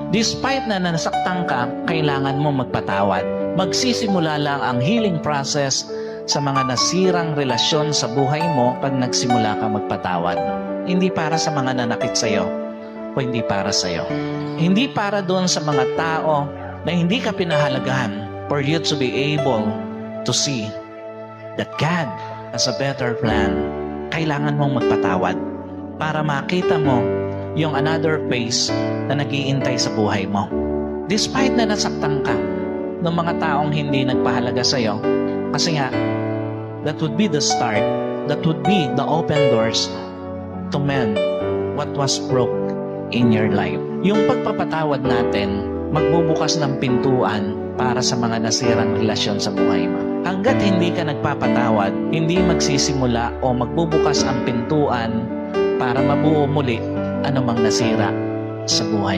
Despite na nasaktan ka, kailangan mo magpatawad. Magsisimula lang ang healing process sa mga nasirang relasyon sa buhay mo pag nagsimula ka magpatawad. Hindi para sa mga nanakit sa'yo, o hindi para sa'yo. Hindi para doon sa mga tao na hindi ka pinahalagahan, for you to be able to see that God has a better plan. Kailangan mong magpatawad para makita mo yung another phase na nag-iintay sa buhay mo. Despite na nasaktan ka ng mga taong hindi nagpahalaga sa'yo, kasi nga, that would be the start, that would be the open doors to mend what was broke in your life. Yung pagpapatawad natin, magbubukas ng pintuan para sa mga nasirang relasyon sa buhay mo. Hanggat hindi ka nagpapatawad, hindi magsisimula o magbubukas ang pintuan para mabuo muli anumang nasira sa buhay mo.